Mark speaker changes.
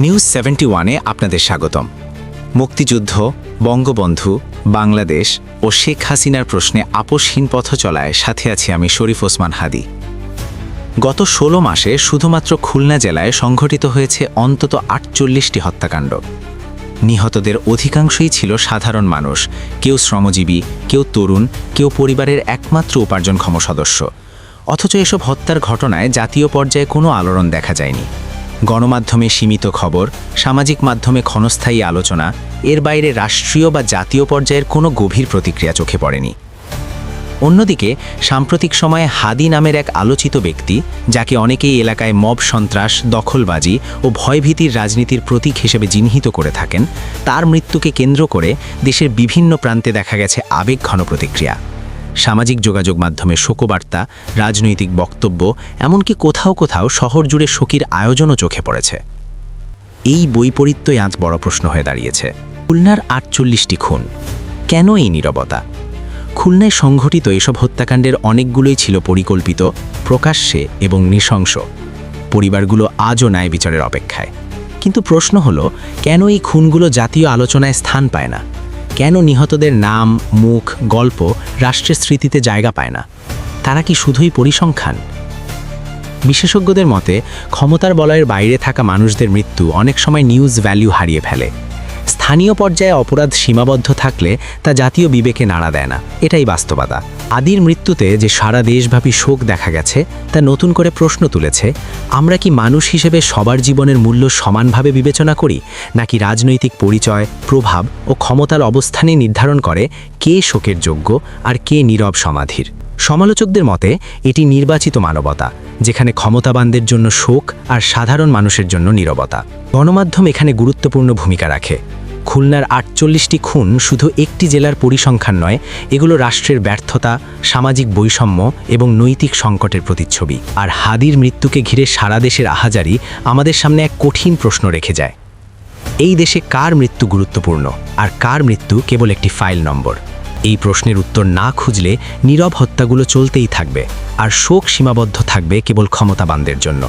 Speaker 1: News 71-এ আপনাদের স্বাগতম। মুক্তিযুদ্ধ, বঙ্গবন্ধু, বাংলাদেশ ও শেখ হাসিনার প্রশ্নে আপোষহীন পথ চলায় সাথে আছি আমি শরীফ ওসমান হাদি। গত ১৬ মাসে শুধুমাত্র খুলনা জেলায় সংঘটিত হয়েছে অন্তত ৪৮টি হত্যাকাণ্ড। নিহতদের অধিকাংশই ছিল সাধারণ মানুষ, কেউ শ্রমজীবী, কেউ তরুণ, কেউ পরিবারের একমাত্র উপার্জনক্ষম সদস্য। অথচ এসব হত্যার ঘটনায় জাতীয় পর্যায়ে কোনো আলোড়ন দেখা যায়নি। গণমাধ্যমে সীমিত খবর, সামাজিক মাধ্যমে ক্ষণস্থায়ী আলোচনা, এর বাইরে রাষ্ট্রীয় বা জাতীয় পর্যায়ের কোনো গভীর প্রতিক্রিয়া চোখে পড়েনি। অন্যদিকে সাম্প্রতিক সময়ে হাদি নামের এক আলোচিত ব্যক্তি, যাকে অনেকেই এলাকায় মব সন্ত্রাস, দখলবাজি ও ভয়ভীতির রাজনীতির প্রতীক হিসেবে চিহ্নিত করে থাকেন, তার মৃত্যুকে কেন্দ্র করে দেশের বিভিন্ন প্রান্তে দেখা গেছে আবেগঘন প্রতিক্রিয়া। সামাজিক যোগাযোগ মাধ্যমে শোকবার্তা, রাজনৈতিক বক্তব্য, এমনকি কোথাও কোথাও শহর জুড়ে শোকের আয়োজনও চোখে পড়েছে। এই বৈপরীত্যই আজ বড় প্রশ্ন হয়ে দাঁড়িয়েছে। খুলনার ৪৮টি খুন, কেন এই নীরবতা? খুলনায় সংঘটিত এসব হত্যাকাণ্ডের অনেকগুলোই ছিল পরিকল্পিত, প্রকাশ্যে এবং নৃশংস। পরিবারগুলো আজও ন্যায় বিচারের অপেক্ষায়। কিন্তু প্রশ্ন হলো, কেন এই খুনগুলো জাতীয় আলোচনায় স্থান পায় না? কেন নিহতদের নাম, মুখ, গল্প রাষ্ট্রের স্মৃতিতে জায়গা পায় না? তারা কি শুধুই পরিসংখ্যান? বিশেষজ্ঞদের মতে, ক্ষমতার বলয়ের বাইরে থাকা মানুষদের মৃত্যু অনেক সময় নিউজ ভ্যালু হারিয়ে ফেলে। স্থানীয় পর্যায়ে অপরাধ সীমাবদ্ধ থাকলে তা জাতীয় বিবেকে নাড়া দেয় না, এটাই বাস্তবতা। আদির মৃত্যুতে যে সারা দেশব্যাপী শোক দেখা গেছে, তা নতুন করে প্রশ্ন তুলেছে, আমরা কি মানুষ হিসেবে সবার জীবনের মূল্য সমানভাবে বিবেচনা করি, নাকি রাজনৈতিক পরিচয়, প্রভাব ও ক্ষমতার অবস্থানই নির্ধারণ করে কে শোকের যোগ্য আর কে নীরব সমাধির? সমালোচকদের মতে এটি নির্বাচিত মানবতা, যেখানে ক্ষমতাবানদের জন্য শোক আর সাধারণ মানুষের জন্য নীরবতা। গণমাধ্যম এখানে গুরুত্বপূর্ণ ভূমিকা রাখে। খুলনার ৪৮টি খুন শুধু একটি জেলার পরিসংখ্যান নয়, এগুলো রাষ্ট্রের ব্যর্থতা, সামাজিক বৈষম্য এবং নৈতিক সংকটের প্রতিচ্ছবি। আর হাদির মৃত্যুকে ঘিরে সারা দেশের আহাজারি আমাদের সামনে এক কঠিন প্রশ্ন রেখে যায়। এই দেশে কার মৃত্যু গুরুত্বপূর্ণ আর কার মৃত্যু কেবল একটি ফাইল নম্বর? এই প্রশ্নের উত্তর না খুঁজলে নীরব হত্যাগুলো চলতেই থাকবে, আর শোক সীমাবদ্ধ থাকবে কেবল ক্ষমতাবানদের জন্য।